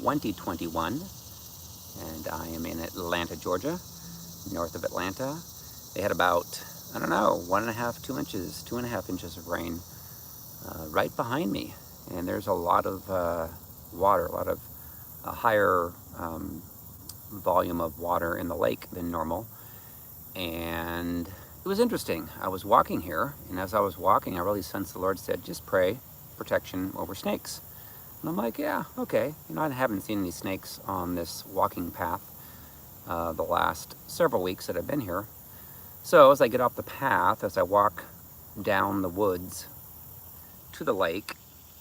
2021, and I am in Atlanta, Georgia, north of Atlanta. They had about, I don't know, 1.5, 2 inches, 2.5 inches of rain right behind me, and there's a lot of water, a lot of higher volume of water in the lake than normal. And it was interesting. I was walking here, and as I was walking, I really sensed the Lord said, just pray protection over snakes. And I'm like, yeah, okay. I haven't seen any snakes on this walking path the last several weeks that I've been here. So as I get off the path, as I walk down the woods to the lake,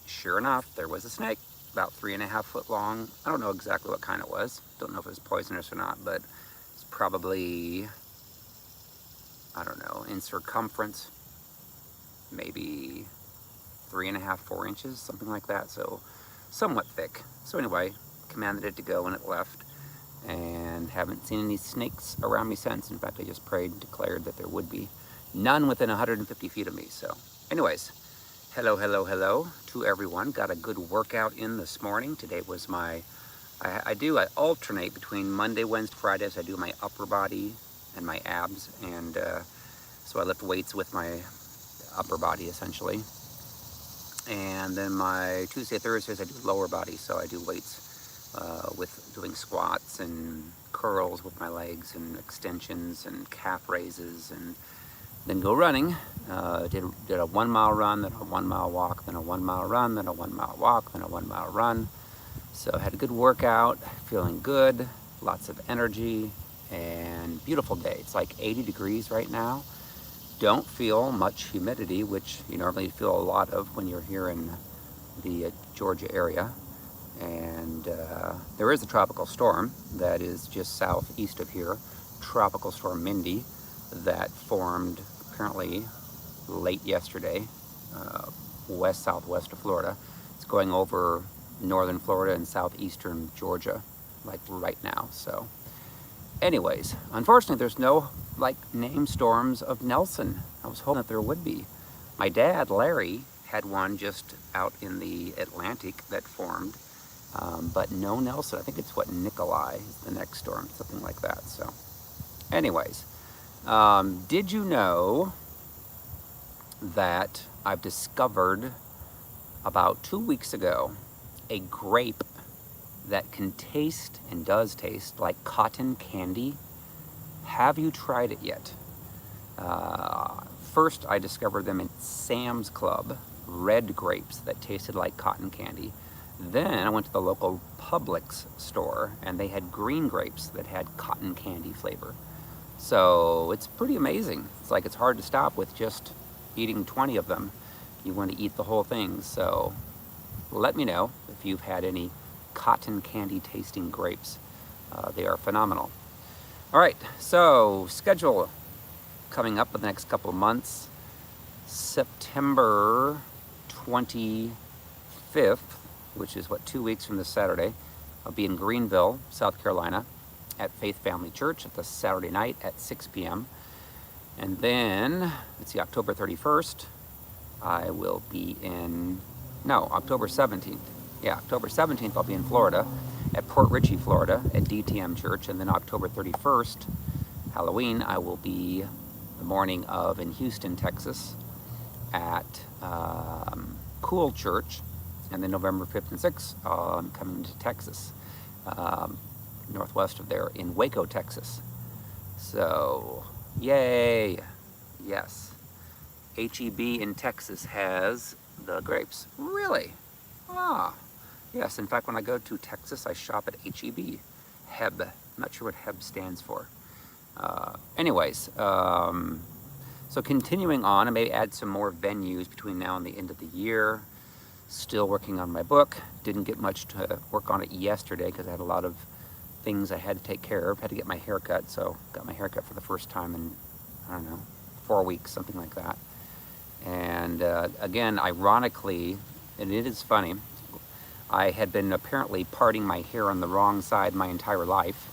sure enough, there was a snake, about 3.5 foot long. I don't know exactly what kind it was. Don't know if it was poisonous or not, but it's probably, I don't know, in circumference, maybe 3.5, 4 inches, something like that. So somewhat thick. So anyway, commanded it to go and it left, and haven't seen any snakes around me since. In fact, I just prayed and declared that there would be none within 150 feet of me. So anyways, hello to everyone. Got a good workout in this morning. Today was my, I alternate between Monday, Wednesday, Fridays. I do my upper body and my abs, and so I lift weights with my upper body essentially. And then my Tuesday, Thursdays, I do lower body, so I do weights with doing squats and curls with my legs and extensions and calf raises, and then go running. Did a 1 mile run, then a 1 mile walk, then a 1 mile run, then a 1 mile walk, then a 1 mile run. So I had a good workout, feeling good, lots of energy, and beautiful day. It's like 80 degrees right now. Don't feel much humidity, which you normally feel a lot of when you're here in the Georgia area. And there is a tropical storm that is just southeast of here, Tropical Storm Mindy, that formed apparently late yesterday, southwest of Florida. It's going over northern Florida and southeastern Georgia, like right now. So anyways, unfortunately, there's no name storms of Nelson. I was hoping that there would be. My dad, Larry, had one just out in the Atlantic that formed, but no Nelson. I think it's Nikolai is the next storm, something like that. So anyways, did you know that I've discovered about 2 weeks ago a grape that can taste and does taste like cotton candy? Have you tried it yet? First, I discovered them in Sam's Club, red grapes that tasted like cotton candy. Then I went to the local Publix store, and they had green grapes that had cotton candy flavor. So it's pretty amazing. It's like it's hard to stop with just eating 20 of them. You want to eat the whole thing. So let me know if you've had any cotton candy tasting grapes. They are phenomenal. All right, so schedule coming up in the next couple of months. September 25th, which is 2 weeks from this Saturday, I'll be in Greenville, South Carolina, at Faith Family Church at the Saturday night at 6 p.m. And then, let's see, October 31st, I will be October 17th. Yeah, October 17th, I'll be in Florida, at Port Richey, Florida, at DTM Church. And then October 31st, Halloween, I will be the morning of in Houston, Texas, at Cool Church. And then November 5th and 6th, I'm coming to Texas, northwest of there, in Waco, Texas. So, yay! Yes. HEB in Texas has the grapes. Really? Ah. Yes, in fact, when I go to Texas, I shop at HEB. HEB. I'm not sure what HEB stands for. Anyways, so continuing on, I may add some more venues between now and the end of the year. Still working on my book. Didn't get much to work on it yesterday because I had a lot of things I had to take care of. Had to get my hair cut, so got my hair cut for the first time in, I don't know, 4 weeks, something like that. And again, ironically, and it is funny, I had been apparently parting my hair on the wrong side my entire life,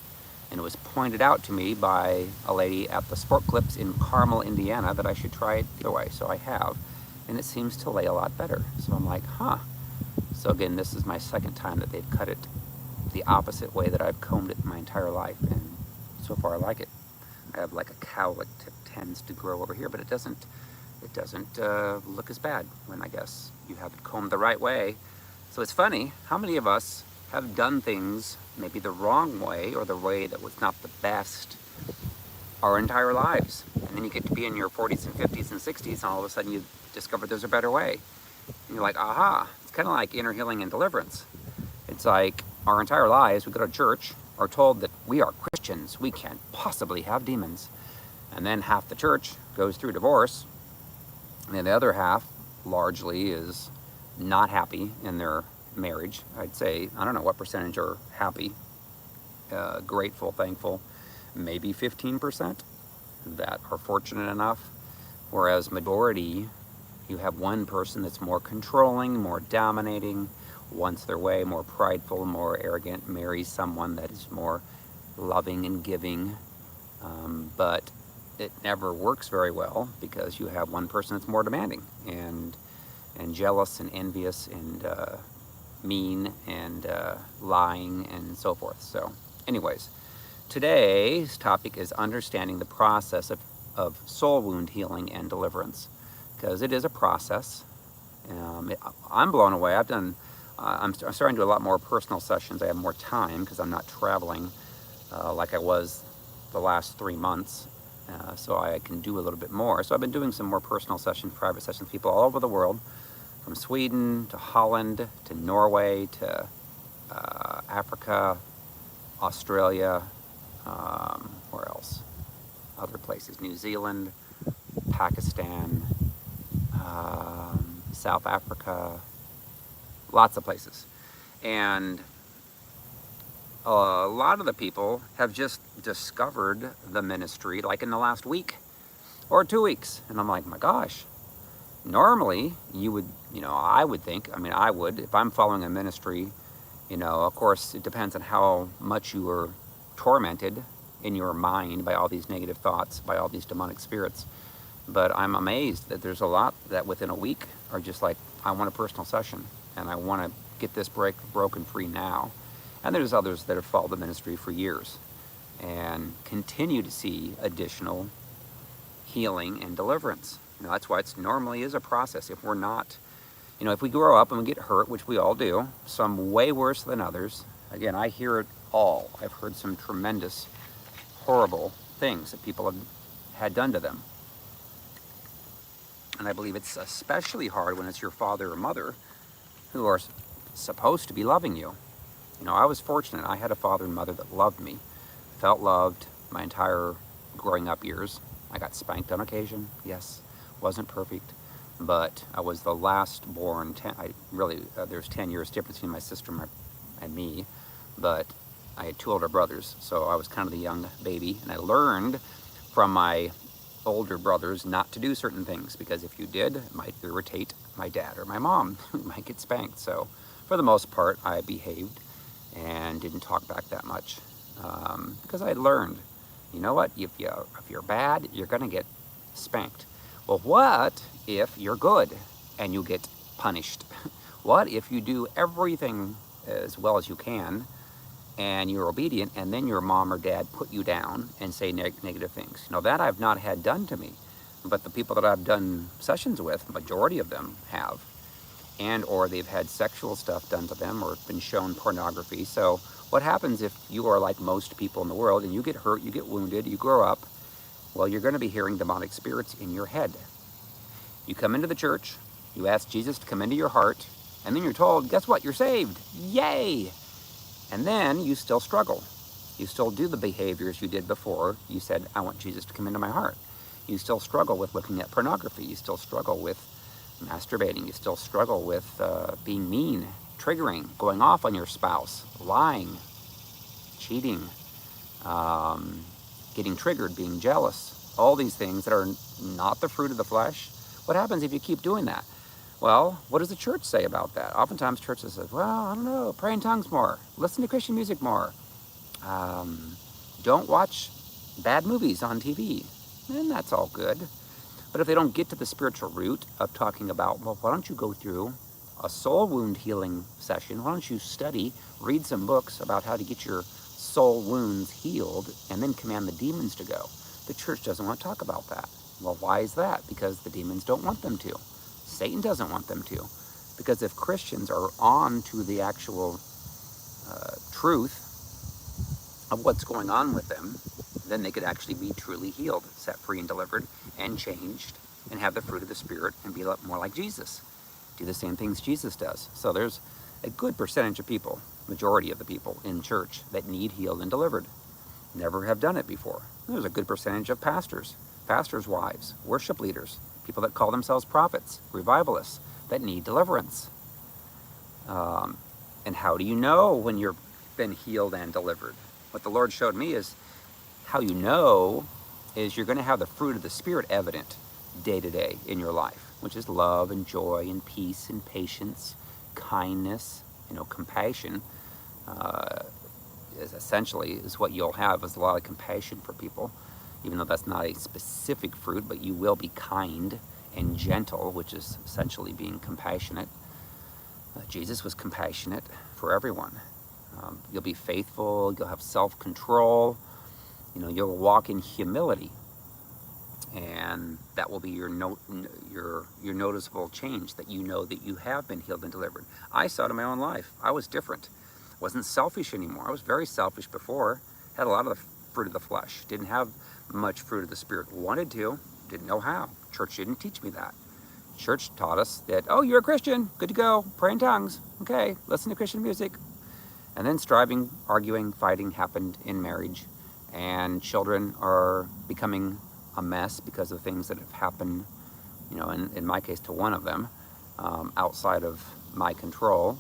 and it was pointed out to me by a lady at the Sport Clips in Carmel, Indiana, that I should try it the other way. So I have, and it seems to lay a lot better. So I'm like, huh. So again, this is my second time that they've cut it the opposite way that I've combed it my entire life, and so far I like it. I have like a cowlick that tends to grow over here, but it doesn't look as bad when I guess you have it combed the right way. So it's funny, how many of us have done things maybe the wrong way or the way that was not the best our entire lives. And then you get to be in your 40s and 50s and 60s, and all of a sudden you discover there's a better way. And you're like, aha. It's kind of like inner healing and deliverance. It's like our entire lives, we go to church, are told that we are Christians, we can't possibly have demons. And then half the church goes through divorce, and then the other half largely is not happy in their marriage. I'd say, I don't know what percentage are happy, grateful, thankful. Maybe 15% that are fortunate enough. Whereas majority, you have one person that's more controlling, more dominating, wants their way, more prideful, more arrogant, marries someone that is more loving and giving. But it never works very well because you have one person that's more demanding and jealous and envious and mean and lying and so forth. So anyways, today's topic is understanding the process of soul wound healing and deliverance, because it is a process. I'm blown away. I'm starting to do a lot more personal sessions. I have more time because I'm not traveling like I was the last 3 months, so I can do a little bit more. So I've been doing some more personal sessions, private sessions, people all over the world, from Sweden to Holland to Norway to Africa, Australia, where else? Other places, New Zealand, Pakistan, South Africa, lots of places. And a lot of the people have just discovered the ministry like in the last week or 2 weeks. And I'm like, my gosh, normally you would, I would think, I would, if I'm following a ministry, of course, it depends on how much you were tormented in your mind by all these negative thoughts, by all these demonic spirits. But I'm amazed that there's a lot that within a week are just like, I want a personal session and I want to get this broken free now. And there's others that have followed the ministry for years and continue to see additional healing and deliverance. That's why it normally is a process. If we're not, if we grow up and we get hurt, which we all do, some way worse than others. Again, I hear it all. I've heard some tremendous, horrible things that people have had done to them. And I believe it's especially hard when it's your father or mother who are supposed to be loving you. I was fortunate. I had a father and mother that loved me, felt loved my entire growing up years. I got spanked on occasion, yes, wasn't perfect, but I was the last born. There's 10 years difference between my sister and me, but I had 2 older brothers, so I was kind of the young baby, and I learned from my older brothers not to do certain things, because if you did, it might irritate my dad or my mom, who might get spanked. So for the most part, I behaved and didn't talk back that much, because I had learned, what, if you're bad, you're gonna get spanked. Well, what if you're good and you get punished? What if you do everything as well as you can and you're obedient, and then your mom or dad put you down and say negative things? That I've not had done to me, but the people that I've done sessions with, majority of them have, and or they've had sexual stuff done to them or been shown pornography. So what happens if you are like most people in the world and you get hurt, you get wounded, you grow up? Well, you're going to be hearing demonic spirits in your head. You come into the church, you ask Jesus to come into your heart, and then you're told, guess what, you're saved, yay! And then you still struggle. You still do the behaviors you did before you said, I want Jesus to come into my heart. You still struggle with looking at pornography. You still struggle with masturbating. You still struggle with being mean, triggering, going off on your spouse, lying, cheating, getting triggered, being jealous, all these things that are not the fruit of the flesh. What happens if you keep doing that? Well, what does the church say about that? Oftentimes churches say, well, I don't know, pray in tongues more, listen to Christian music more, don't watch bad movies on TV, and that's all good. But if they don't get to the spiritual root of talking about, well, why don't you go through a soul wound healing session, why don't you study, read some books about how to get your soul wounds healed and then command the demons to go? The church doesn't want to talk about that. Well, why is that? Because the demons don't want them to. Satan doesn't want them to. Because if Christians are on to the actual truth of what's going on with them, then they could actually be truly healed, set free and delivered and changed and have the fruit of the Spirit and be a lot more like Jesus. Do the same things Jesus does. So there's a good percentage of people, majority of the people in church that need healed and delivered. Never have done it before. There's a good percentage of pastors, pastors' wives, worship leaders, people that call themselves prophets, revivalists, that need deliverance. And how do you know when you've been healed and delivered? What the Lord showed me is how you know is you're going to have the fruit of the Spirit evident day to day in your life, which is love and joy and peace and patience, kindness, compassion. Is essentially is what you'll have is a lot of compassion for people, even though that's not a specific fruit, but you will be kind and gentle, which is essentially being compassionate. Jesus was compassionate for everyone. You'll be faithful, you'll have self-control, you'll walk in humility, and that will be your noticeable change, that you know that you have been healed and delivered. I saw it in my own life. I was different. Wasn't selfish anymore. I was very selfish before. Had a lot of the fruit of the flesh. Didn't have much fruit of the Spirit. Wanted to, didn't know how. Church didn't teach me that. Church taught us that, oh, you're a Christian, good to go, pray in tongues, okay, listen to Christian music. And then striving, arguing, fighting happened in marriage, and children are becoming a mess because of things that have happened, in my case to one of them, outside of my control,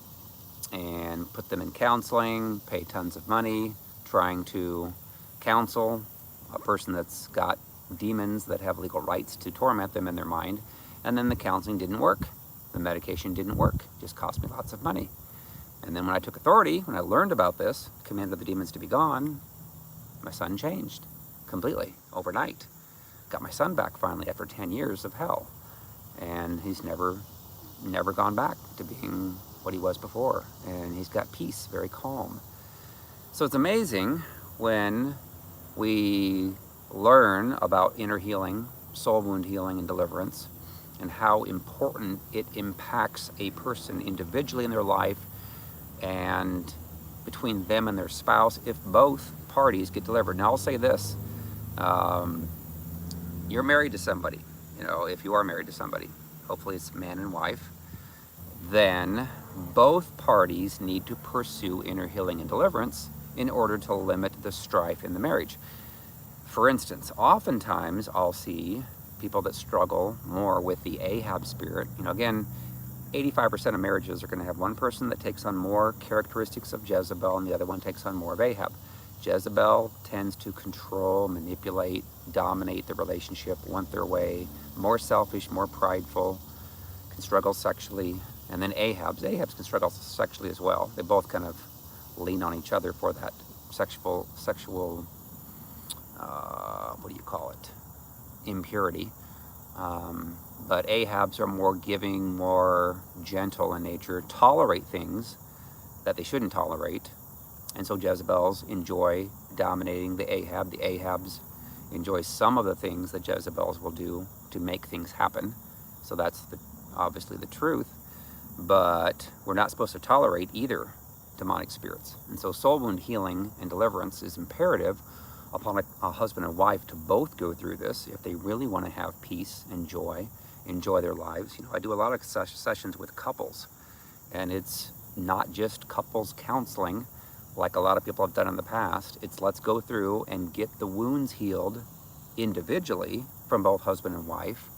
and put them in counseling, pay tons of money, trying to counsel a person that's got demons that have legal rights to torment them in their mind. And then the counseling didn't work. The medication didn't work. Just cost me lots of money. And then when I took authority, when I learned about this, commanded the demons to be gone, my son changed completely overnight. Got my son back finally after 10 years of hell. And he's never gone back to being what he was before. And he's got peace, very calm. So it's amazing when we learn about inner healing, soul wound healing and deliverance, and how important it impacts a person individually in their life and between them and their spouse if both parties get delivered. Now I'll say this, you're married to somebody, if you are married to somebody, hopefully it's man and wife, then both parties need to pursue inner healing and deliverance in order to limit the strife in the marriage. For instance, oftentimes I'll see people that struggle more with the Ahab spirit. Again, 85% of marriages are going to have one person that takes on more characteristics of Jezebel and the other one takes on more of Ahab. Jezebel tends to control, manipulate, dominate the relationship, want their way, more selfish, more prideful, can struggle sexually. And then Ahab's can struggle sexually as well. They both kind of lean on each other for that sexual impurity. But Ahab's are more giving, more gentle in nature, tolerate things that they shouldn't tolerate. And so Jezebel's enjoy dominating the Ahab. The Ahabs enjoy some of the things that Jezebel's will do to make things happen. So that's obviously the truth. But we're not supposed to tolerate either demonic spirits. And so soul wound healing and deliverance is imperative upon a husband and wife to both go through this if they really want to have peace and joy, enjoy their lives. I do a lot of sessions with couples, and it's not just couples counseling like a lot of people have done in the past. It's let's go through and get the wounds healed individually from both husband and wife,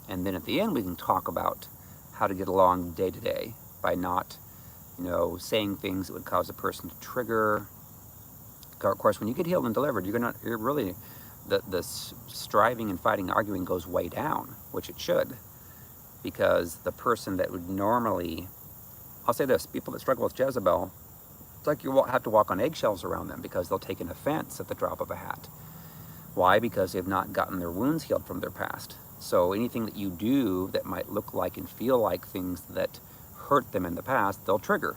and then at the end we can talk about how to get along day to day by not saying things that would cause a person to trigger. Of course, when you get healed and delivered, you're really, the striving and fighting, arguing goes way down, which it should, because the person that would normally, I'll say this, people that struggle with Jezebel, it's like you have to walk on eggshells around them because they'll take an offense at the drop of a hat. Why? Because they've not gotten their wounds healed from their past. So anything that you do that might look like and feel like things that hurt them in the past, they'll trigger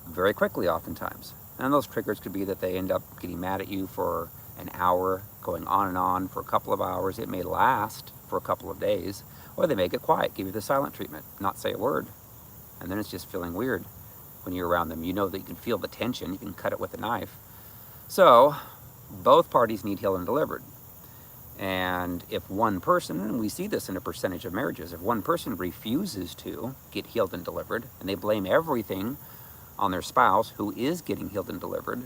very quickly oftentimes. And those triggers could be that they end up getting mad at you for an hour, going on and on for a couple of hours. It may last for a couple of days, or they may get quiet, give you the silent treatment, not say a word. And then it's just feeling weird when you're around them. You know that you can feel the tension, you can cut it with a knife. So both parties need healed and delivered. And if one person, and we see this in a percentage of marriages, if one person refuses to get healed and delivered, and they blame everything on their spouse who is getting healed and delivered,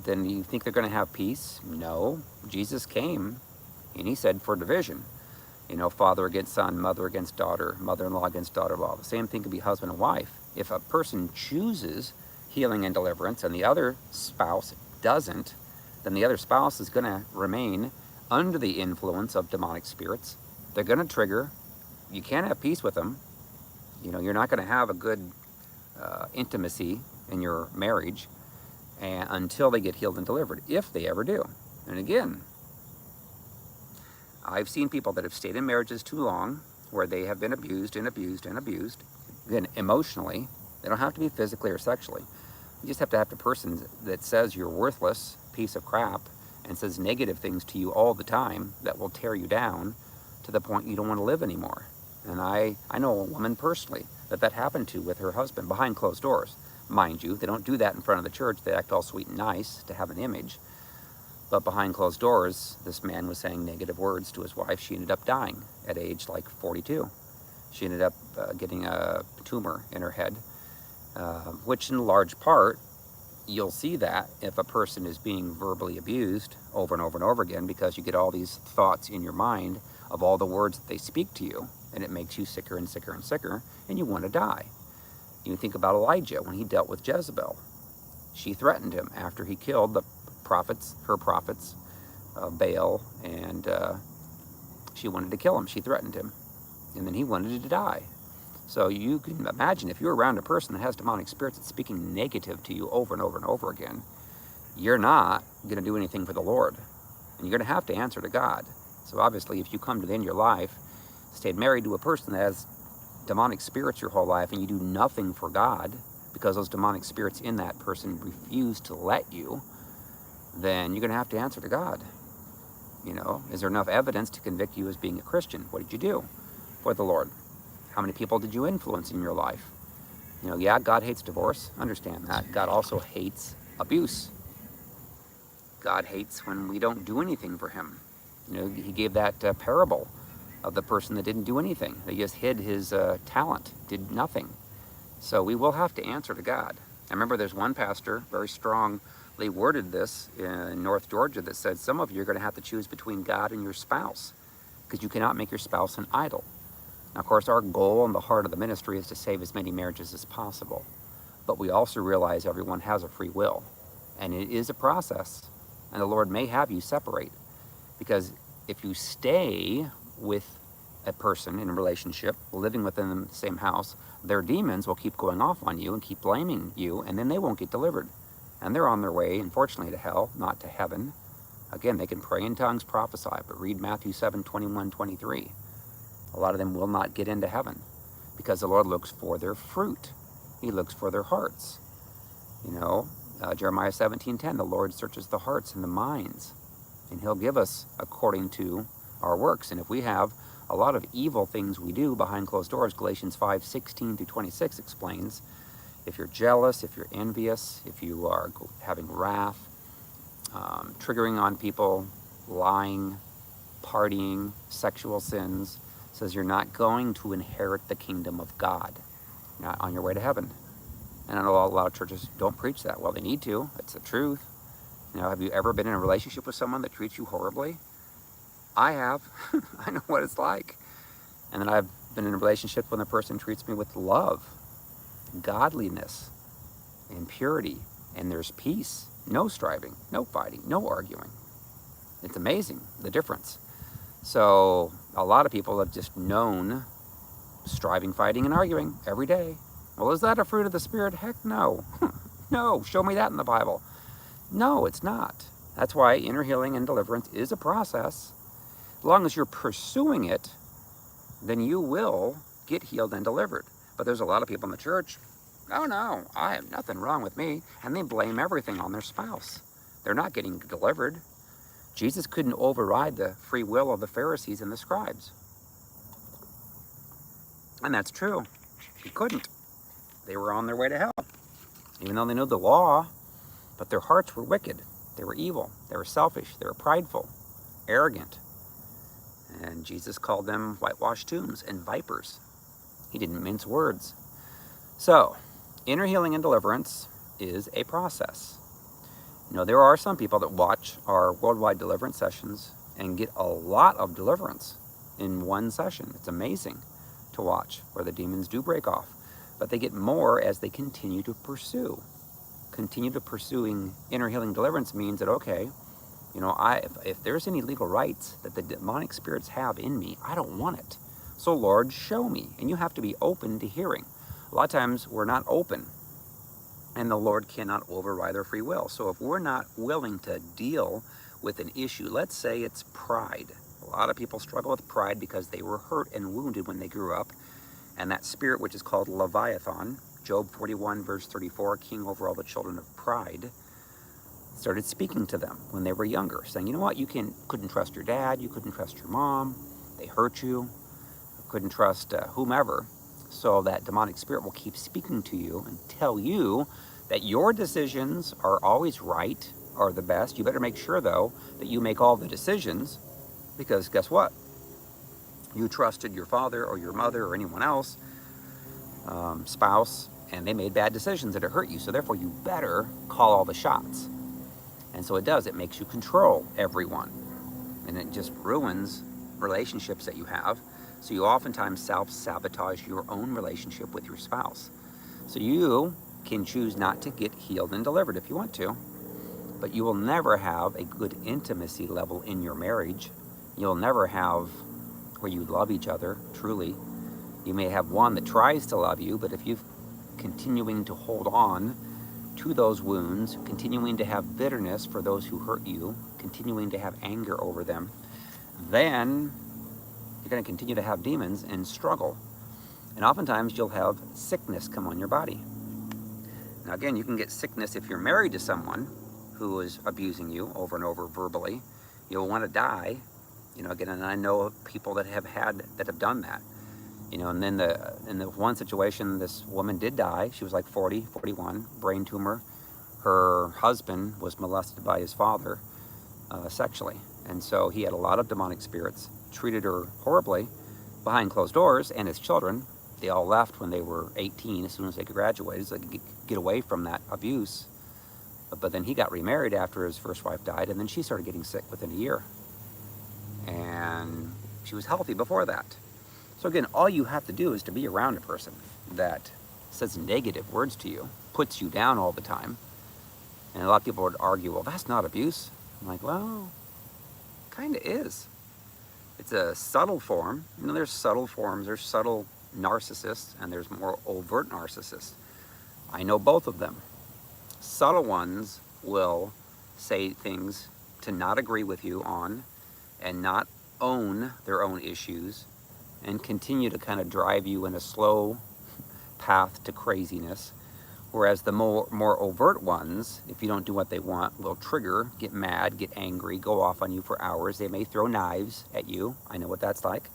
then you think they're going to have peace? No. Jesus came and he said for division. You know, father against son, mother against daughter, mother-in-law against daughter-in-law. The same thing could be husband and wife. If a person chooses healing and deliverance and the other spouse doesn't, then the other spouse is going to remain under the influence of demonic spirits. They're going to trigger. You can't have peace with them. You know, you're not going to have a good intimacy in your marriage until they get healed and delivered, if they ever do. And again, I've seen people that have stayed in marriages too long where they have been abused and abused and abused. Again, emotionally. They don't have to be physically or sexually. You just have to have a person that says you're worthless piece of crap and says negative things to you all the time that will tear you down to the point you don't want to live anymore. And I know a woman personally that happened to with her husband behind closed doors. Mind you, they don't do that in front of the church. They act all sweet and nice to have an image. But behind closed doors, this man was saying negative words to his wife. She ended up dying at age like 42. She ended up getting a tumor in her head, which in large part, you'll see that if a person is being verbally abused over and over and over again, because you get all these thoughts in your mind of all the words that they speak to you, and it makes you sicker and sicker and sicker, and you want to die. You think about Elijah when he dealt with Jezebel. She threatened him after he killed her prophets, Baal, and she wanted to kill him. She threatened him, and then he wanted to die. So you can imagine if you're around a person that has demonic spirits that's speaking negative to you over and over and over again, you're not going to do anything for the Lord. And you're going to have to answer to God. So obviously, if you come to the end of your life, stayed married to a person that has demonic spirits your whole life, and you do nothing for God because those demonic spirits in that person refuse to let you, then you're going to have to answer to God. You know, is there enough evidence to convict you as being a Christian? What did you do for the Lord? How many people did you influence in your life? You know, yeah, God hates divorce. Understand that. God also hates abuse. God hates when we don't do anything for him. You know, he gave that parable of the person that didn't do anything. They just hid his talent, did nothing. So we will have to answer to God. I remember there's one pastor, very strongly worded this in North Georgia, that said some of you are going to have to choose between God and your spouse, because you cannot make your spouse an idol. Now, of course, our goal and the heart of the ministry is to save as many marriages as possible. But we also realize everyone has a free will. And it is a process. And the Lord may have you separate. Because if you stay with a person in a relationship, living within the same house, their demons will keep going off on you and keep blaming you, and then they won't get delivered. And they're on their way, unfortunately, to hell, not to heaven. Again, they can pray in tongues, prophesy, but read Matthew 7:21-23. A lot of them will not get into heaven because the Lord looks for their fruit. He looks for their hearts. You know, Jeremiah 17:10, the Lord searches the hearts and the minds, and he'll give us according to our works. And if we have a lot of evil things we do behind closed doors, Galatians 5:16-26 explains, if you're jealous, if you're envious, if you are having wrath, triggering on people, lying, partying, sexual sins, says you're not going to inherit the kingdom of God. You're not on your way to heaven. And I know a lot of churches don't preach that. Well, they need to. It's the truth. You know, have you ever been in a relationship with someone that treats you horribly? I have. I know what it's like. And then I've been in a relationship when the person treats me with love, godliness, and purity, and there's peace, no striving, no fighting, no arguing. It's amazing, the difference. So a lot of people have just known striving, fighting, and arguing every day. Well, is that a fruit of the Spirit? Heck no. No, show me that in the Bible. No, it's not. That's why inner healing and deliverance is a process. As long as you're pursuing it, then you will get healed and delivered. But there's a lot of people in the church, oh no, I have nothing wrong with me, and they blame everything on their spouse. They're not getting delivered. Jesus couldn't override the free will of the Pharisees and the scribes. And that's true. He couldn't. They were on their way to hell, even though they knew the law, but their hearts were wicked. They were evil. They were selfish. They were prideful, arrogant. And Jesus called them whitewashed tombs and vipers. He didn't mince words. So, inner healing and deliverance is a process. There are some people that watch our worldwide deliverance sessions and get a lot of deliverance in one session. It's amazing to watch where the demons do break off. But they get more as they continue to pursue. Continue to pursuing inner healing deliverance means that, okay, if there's any legal rights that the demonic spirits have in me, I don't want it. So Lord, show me. And you have to be open to hearing. A lot of times we're not open, and the Lord cannot override our free will. So if we're not willing to deal with an issue, let's say it's pride. A lot of people struggle with pride because they were hurt and wounded when they grew up. And that spirit, which is called Leviathan, Job 41, verse 34, king over all the children of pride, started speaking to them when they were younger, saying, you know what, you couldn't trust your dad, you couldn't trust your mom, they hurt you, couldn't trust whomever. So that demonic spirit will keep speaking to you and tell you that your decisions are always right, are the best. You better make sure, though, that you make all the decisions, because guess what? You trusted your father or your mother or anyone else, spouse, and they made bad decisions that hurt you. So therefore, you better call all the shots. And so it does. It makes you control everyone. And it just ruins relationships that you have. So you oftentimes self-sabotage your own relationship with your spouse. So you can choose not to get healed and delivered if you want to. But you will never have a good intimacy level in your marriage. You'll never have where you love each other, truly. You may have one that tries to love you, but if you're continuing to hold on to those wounds, continuing to have bitterness for those who hurt you, continuing to have anger over them, then you're going to continue to have demons and struggle. And oftentimes you'll have sickness come on your body. Now again, you can get sickness if you're married to someone who is abusing you over and over verbally. You'll want to die. Again, and I know people that have done that. And then in the one situation, this woman did die. She was like 40, 41, brain tumor. Her husband was molested by his father sexually. And so he had a lot of demonic spirits, treated her horribly behind closed doors, and his children, they all left when they were 18 as soon as they graduated, so they could get away from that abuse. But then he got remarried after his first wife died, and then she started getting sick within a year. And she was healthy before that. So again, all you have to do is to be around a person that says negative words to you, puts you down all the time. And a lot of people would argue, well, that's not abuse. I'm like, well, kind of is. It's a subtle form. There's subtle forms. There's subtle narcissists, and there's more overt narcissists. I know both of them. Subtle ones will say things to not agree with you on and not own their own issues and continue to kind of drive you in a slow path to craziness. Whereas the more overt ones, if you don't do what they want, will trigger, get mad, get angry, go off on you for hours. They may throw knives at you. I know what that's like.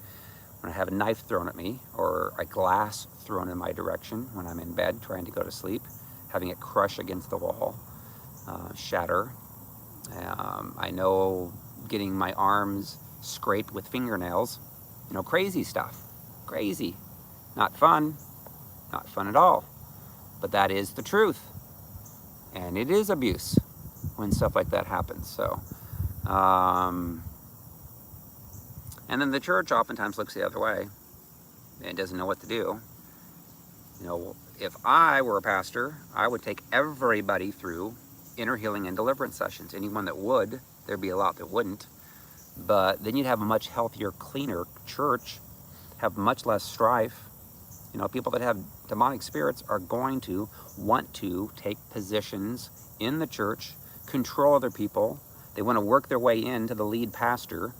When I have a knife thrown at me or a glass thrown in my direction when I'm in bed trying to go to sleep, having it crush against the wall, shatter. I know getting my arms scraped with fingernails, crazy stuff. Crazy. Not fun. Not fun at all. But that is the truth. And it is abuse when stuff like that happens. So, and then the church oftentimes looks the other way and doesn't know what to do. If I were a pastor, I would take everybody through inner healing and deliverance sessions. Anyone that would, there'd be a lot that wouldn't. But then you'd have a much healthier, cleaner church, have much less strife. People that have demonic spirits are going to want to take positions in the church, control other people. They want to work their way into the lead pastor,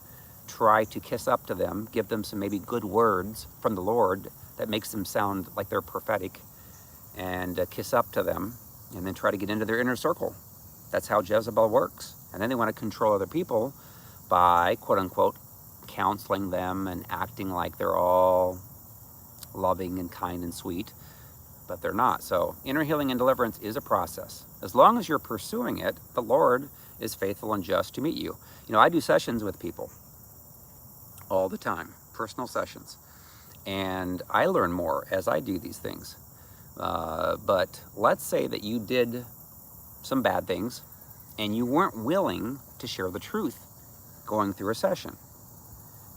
try to kiss up to them, give them some maybe good words from the Lord that makes them sound like they're prophetic, and kiss up to them, and then try to get into their inner circle. That's how Jezebel works. And then they want to control other people by, quote unquote, counseling them and acting like they're all loving and kind and sweet, but they're not. So inner healing and deliverance is a process. As long as you're pursuing it, the Lord is faithful and just to meet you. You know, I do sessions with people all the time, personal sessions, and I learn more as I do these things. But let's say that you did some bad things and you weren't willing to share the truth going through a session.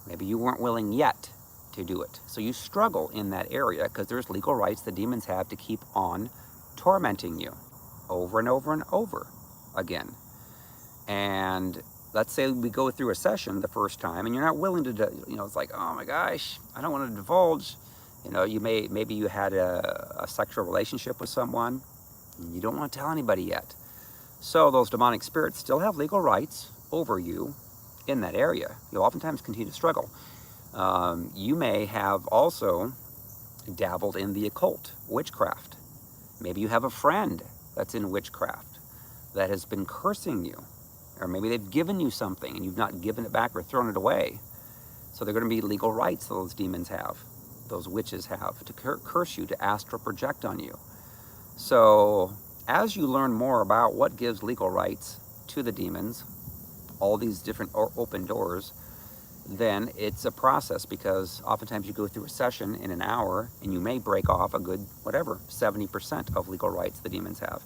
Maybe you weren't willing yet to do it. So you struggle in that area because there's legal rights the demons have to keep on tormenting you over and over and over again. And let's say we go through a session the first time and you're not willing to, you know, it's like, oh my gosh, I don't want to divulge. You know, maybe you had a sexual relationship with someone and you don't want to tell anybody yet. So those demonic spirits still have legal rights over you in that area. You'll oftentimes continue to struggle. You may have also dabbled in the occult, witchcraft. Maybe you have a friend that's in witchcraft that has been cursing you. Or maybe they've given you something and you've not given it back or thrown it away. So they're going to be legal rights those demons have, those witches have, to curse you, to astral project on you. So as you learn more about what gives legal rights to the demons, all these different open doors, then it's a process, because oftentimes you go through a session in an hour and you may break off a good, whatever, 70% of legal rights the demons have.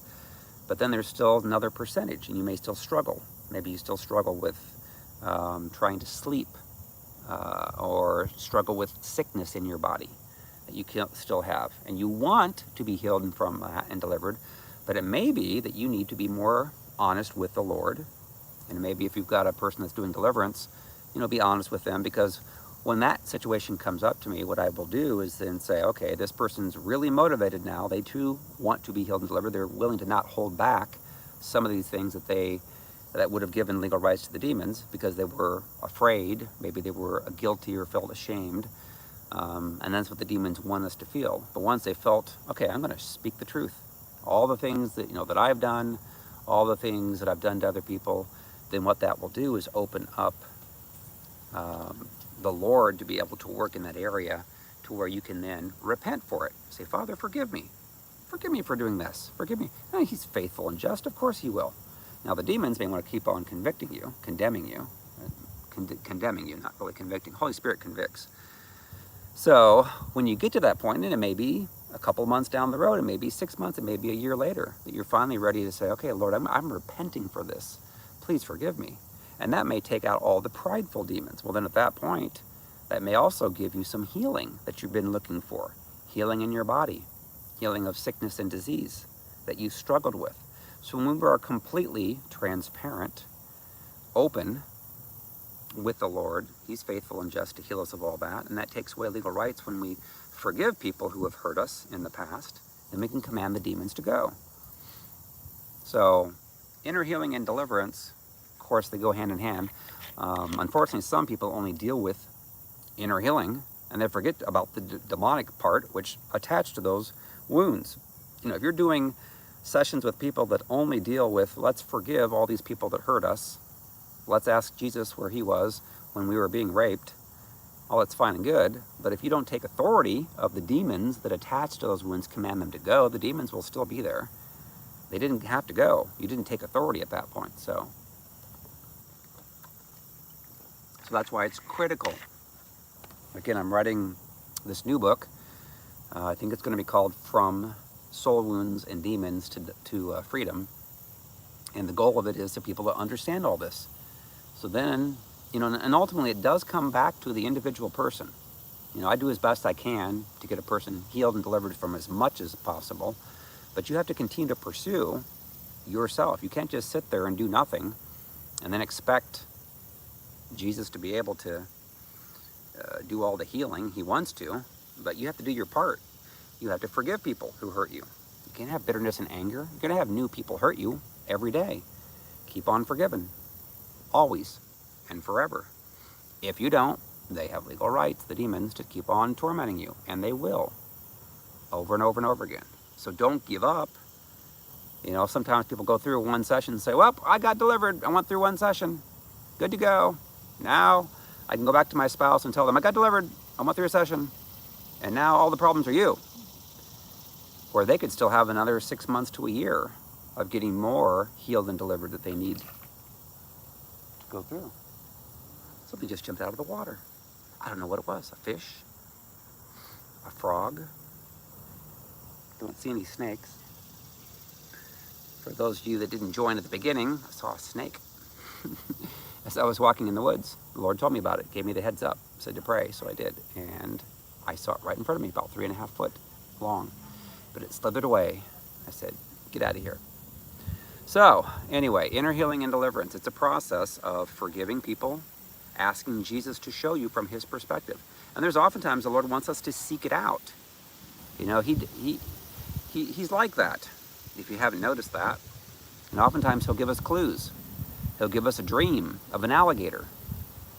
But then there's still another percentage and you may still struggle. Maybe you still struggle with trying to sleep or struggle with sickness in your body that you can still have. And you want to be healed from and delivered, but it may be that you need to be more honest with the Lord. And maybe if you've got a person that's doing deliverance, you know, be honest with them, because when that situation comes up to me, what I will do is then say, okay, this person's really motivated now. They too want to be healed and delivered. They're willing to not hold back some of these things that would have given legal rights to the demons because they were afraid. Maybe they were guilty or felt ashamed. And that's what the demons want us to feel. But once they felt, okay, I'm going to speak the truth. All the things that, you know, that I've done, all the things that I've done to other people, then what that will do is open up the Lord to be able to work in that area to where you can then repent for it. Say, Father, forgive me. Forgive me for doing this. Forgive me. And he's faithful and just. Of course he will. Now, the demons may want to keep on convicting you, condemning you, not really convicting. Holy Spirit convicts. So when you get to that point, and it may be a couple months down the road, it may be 6 months, it may be a year later, that you're finally ready to say, okay, Lord, I'm repenting for this. Please forgive me. And that may take out all the prideful demons. Well, then at that point, that may also give you some healing that you've been looking for. Healing in your body, healing of sickness and disease that you struggled with. So when we are completely transparent, open with the Lord, he's faithful and just to heal us of all that. And that takes away legal rights. When we forgive people who have hurt us in the past, then we can command the demons to go. So inner healing and deliverance, of course, they go hand in hand. Unfortunately, some people only deal with inner healing and they forget about the demonic part, which attached to those wounds. You know, if you're doing sessions with people that only deal with, let's forgive all these people that hurt us, let's ask Jesus where he was when we were being raped, all that's fine and good. But if you don't take authority of the demons that attach to those wounds, command them to go, the demons will still be there. They didn't have to go. You didn't take authority at that point. So that's why it's critical. Again, I'm writing this new book. I think it's going to be called From Soul Wounds and Demons to Freedom. And the goal of it is for people to understand all this. So then, you know, and ultimately it does come back to the individual person. You know, I do as best I can to get a person healed and delivered from as much as possible. But you have to continue to pursue yourself. You can't just sit there and do nothing and then expect Jesus to be able to do all the healing he wants to. But you have to do your part. You have to forgive people who hurt you. You can't have bitterness and anger. You're going to have new people hurt you every day. Keep on forgiving. Always and forever. If you don't, They have legal rights, the demons, to keep on tormenting you, and they will, over and over and over again. So don't give up. You know, sometimes people go through one session and say, well, I got delivered. I went through one session. Good to go. Now I can go back to my spouse and tell them, I got delivered. I went through a session. And now all the problems are you. Or they could still have another 6 months to a year of getting more healed and delivered that they need to go through. Something just jumped out of the water. I don't know what it was. A fish? A frog? Don't see any snakes. For those of you that didn't join at the beginning, I saw a snake. As I was walking in the woods, the Lord told me about it, gave me the heads up, said to pray, so I did. And I saw it right in front of me, about 3.5 foot long. But it slithered away. I said, get out of here. So, anyway, inner healing and deliverance. It's a process of forgiving people, asking Jesus to show you from his perspective. And there's oftentimes the Lord wants us to seek it out. You know, he's like that, if you haven't noticed that. And oftentimes he'll give us clues. He'll give us a dream of an alligator.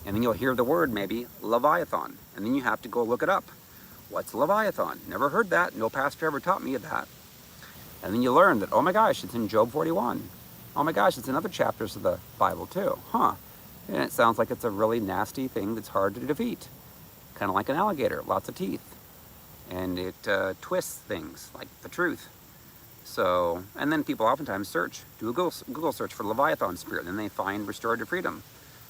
And then you'll hear the word, maybe, Leviathan. And then you have to go look it up. What's Leviathan? Never heard that. No pastor ever taught me that. And then you learn that, oh my gosh, it's in Job 41. Oh my gosh, it's in other chapters of the Bible too. Huh. And it sounds like it's a really nasty thing that's hard to defeat. Kind of like an alligator, lots of teeth. And it twists things, like the truth. So, and then people oftentimes search, do a Google search for Leviathan spirit, and then they find restorative freedom.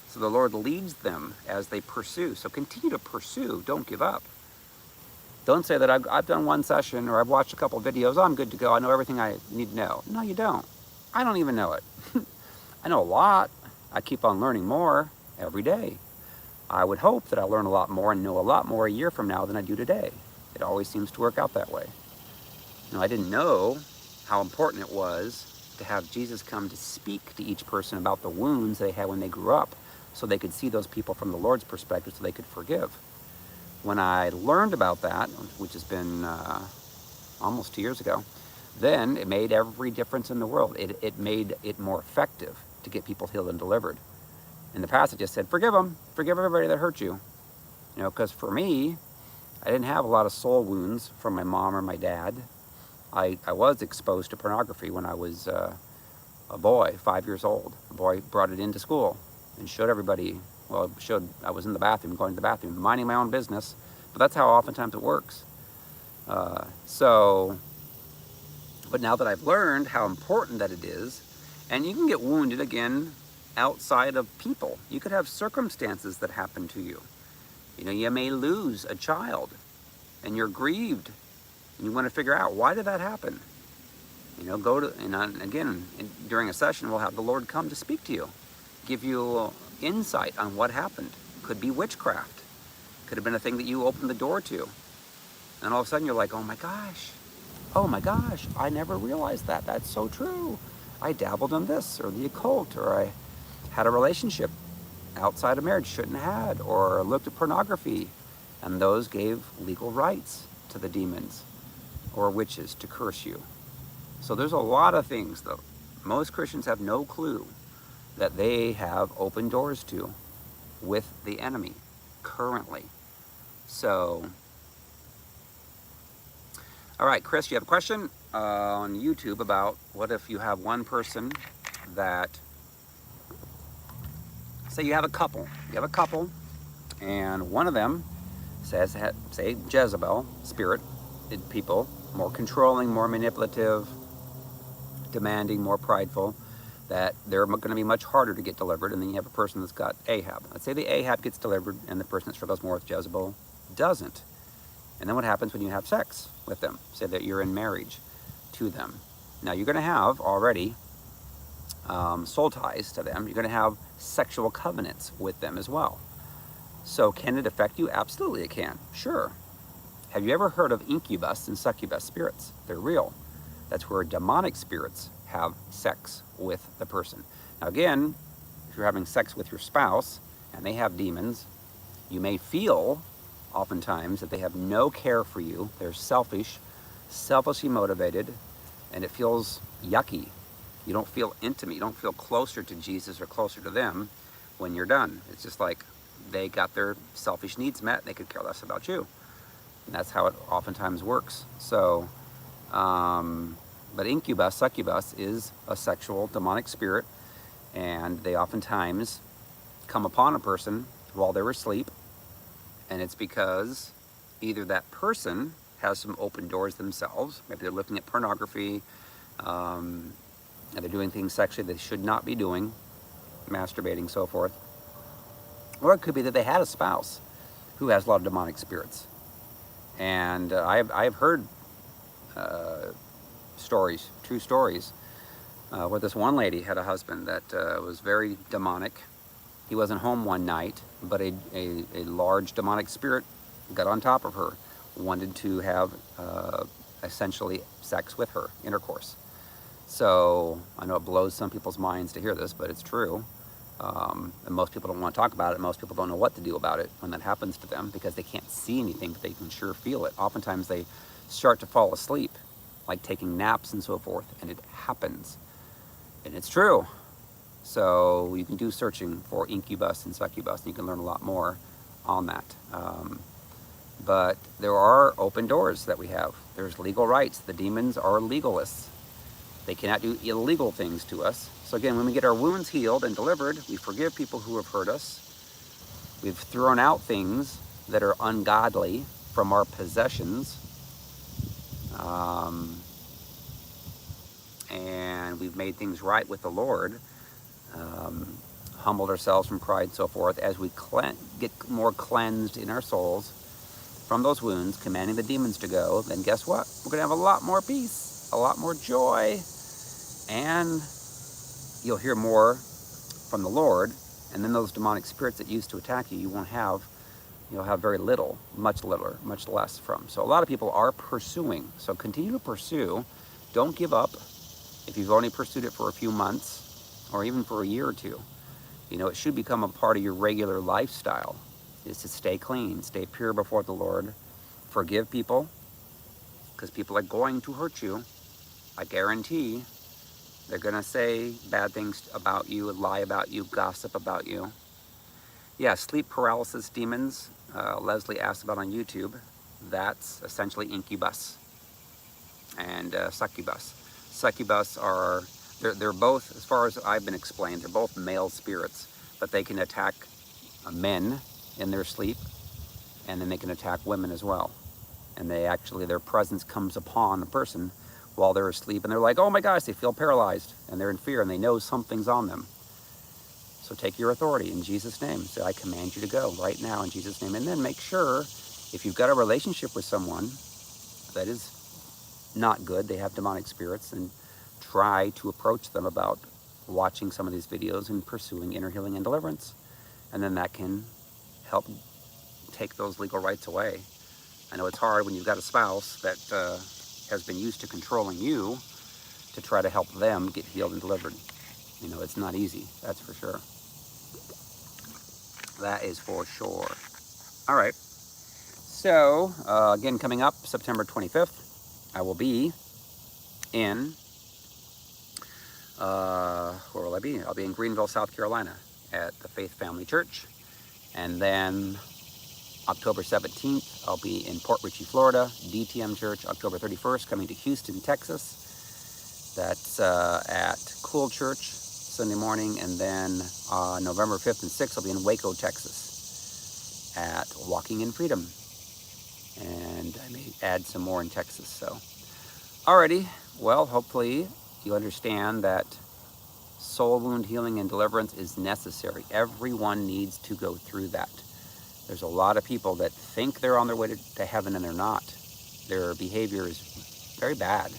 So the Lord leads them as they pursue. So continue to pursue, don't give up. Don't say that I've done one session or I've watched a couple of videos, I'm good to go, I know everything I need to know. No, you don't. I don't even know it. I know a lot. I keep on learning more every day. I would hope that I learn a lot more and know a lot more a year from now than I do today. It always seems to work out that way. You know, I didn't know how important it was to have Jesus come to speak to each person about the wounds they had when they grew up, so they could see those people from the Lord's perspective, so they could forgive. When I learned about that, which has been almost 2 years ago, then it made every difference in the world. It made it more effective to get people healed and delivered. In the past, it just said, forgive them, forgive everybody that hurt you. You know, because for me, I didn't have a lot of soul wounds from my mom or my dad. I was exposed to pornography when I was a boy, 5 years old. A boy brought it into school and showed everybody, well, I was in the bathroom, going to the bathroom, minding my own business. But that's how oftentimes it works. But now that I've learned how important that it is, and you can get wounded again outside of people. You could have circumstances that happen to you. You know, you may lose a child and you're grieved and you want to figure out, why did that happen? You know, during a session, we'll have the Lord come to speak to you, give you insight on what happened. Could be witchcraft. Could have been a thing that you opened the door to. And all of a sudden you're like, oh my gosh, I never realized that. That's so true. I dabbled in this or the occult, or I had a relationship outside of marriage shouldn't have had, or looked at pornography, and those gave legal rights to the demons or witches to curse you. So there's a lot of things that most Christians have no clue that they have open doors to with the enemy currently. So, all right, Chris, you have a question on YouTube about what if you have one person that, say you have a couple, and one of them says, say Jezebel, spirit, people, more controlling, more manipulative, demanding, more prideful, that they're going to be much harder to get delivered. And then you have a person that's got Ahab. Let's say the Ahab gets delivered and the person that struggles more with Jezebel doesn't. And then what happens when you have sex with them? Say that you're in marriage to them. Now you're going to have already soul ties to them. You're going to have sexual covenants with them as well. So can it affect you? Absolutely it can. Sure. Have you ever heard of incubus and succubus spirits? They're real. That's where demonic spirits have sex with the person. Now again, if you're having sex with your spouse and they have demons, you may feel oftentimes that they have no care for you. They're selfish, selfishly motivated, and it feels yucky. You don't feel intimate. You don't feel closer to Jesus or closer to them when you're done. It's just like they got their selfish needs met, they could care less about you. And that's how it oftentimes works. So, but incubus, succubus is a sexual demonic spirit, and they oftentimes come upon a person while they're asleep, and it's because either that person has some open doors themselves, maybe they're looking at pornography, and they're doing things sexually they should not be doing, masturbating, so forth. Or it could be that they had a spouse who has a lot of demonic spirits. And I've heard stories, true stories, where this one lady had a husband that was very demonic. He wasn't home one night, but a large demonic spirit got on top of her, wanted to have essentially sex with her, intercourse. So I know it blows some people's minds to hear this, but it's true. And most people don't want to talk about it. Most people don't know what to do about it when that happens to them, because they can't see anything, but they can sure feel it. Oftentimes they start to fall asleep, like taking naps and so forth, and it happens. And it's true. So you can do searching for incubus and succubus, and you can learn a lot more on that. But there are open doors that we have. There's legal rights. The demons are legalists. They cannot do illegal things to us. So again, when we get our wounds healed and delivered, we forgive people who have hurt us. We've thrown out things that are ungodly from our possessions. And we've made things right with the Lord. Humbled ourselves from pride and so forth. As we get more cleansed in our souls from those wounds, commanding the demons to go, then guess what? We're going to have a lot more peace, a lot more joy, and you'll hear more from the Lord. And then those demonic spirits that used to attack you, you'll have very little, much littler, much less from. So a lot of people are pursuing. So continue to pursue. Don't give up. If you've only pursued it for a few months or even for a year or two, it should become a part of your regular lifestyle, is to stay clean, stay pure before the Lord, forgive people, because people are going to hurt you. I guarantee they're going to say bad things about you, lie about you, gossip about you. Yeah, sleep paralysis demons, Leslie asked about on YouTube. That's essentially incubus and succubus. Succubus are, they're both, as far as I've been explained, they're both male spirits, but they can attack men in their sleep, and then they can attack women as well. And their presence comes upon a person while they're asleep, and they're like, oh my gosh, they feel paralyzed, and they're in fear, and they know something's on them. So take your authority in Jesus' name. Say, I command you to go right now in Jesus' name. And then make sure, if you've got a relationship with someone that is not good, they have demonic spirits, and try to approach them about watching some of these videos and pursuing inner healing and deliverance. And then that can help take those legal rights away. I know it's hard when you've got a spouse that has been used to controlling you, to try to help them get healed and delivered. It's not easy, that's for sure. That is for sure. All right. So, again, coming up September 25th, I will be in, where will I be? I'll be in Greenville, South Carolina at the Faith Family Church. And then October 17th, I'll be in Port Richey, Florida, DTM Church. October 31st, coming to Houston, Texas. That's at Cool Church, Sunday morning. And then November 5th and 6th, I'll be in Waco, Texas at Walking in Freedom. And I may add some more in Texas. So, alrighty. Well, hopefully you understand that soul wound healing and deliverance is necessary. Everyone needs to go through that. There's a lot of people that think they're on their way to heaven, and they're not. Their behavior is very bad.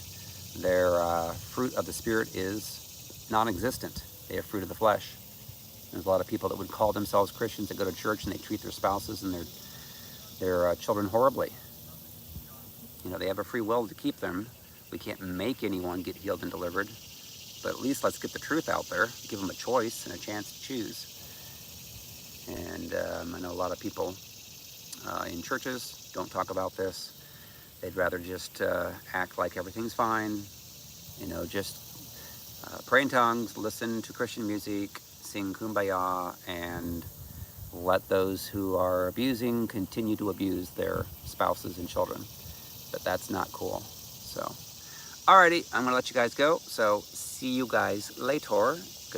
Their fruit of the Spirit is non-existent. They have fruit of the flesh. There's a lot of people that would call themselves Christians that go to church, and they treat their spouses and their children horribly. They have a free will to keep them. We can't make anyone get healed and delivered, but at least let's get the truth out there, give them a choice and a chance to choose. And I know a lot of people in churches don't talk about this. They'd rather just act like everything's fine, just pray in tongues, listen to Christian music, sing Kumbaya, and let those who are abusing continue to abuse their spouses and children. But that's not cool. So, alrighty, I'm gonna let you guys go. So, see you guys later.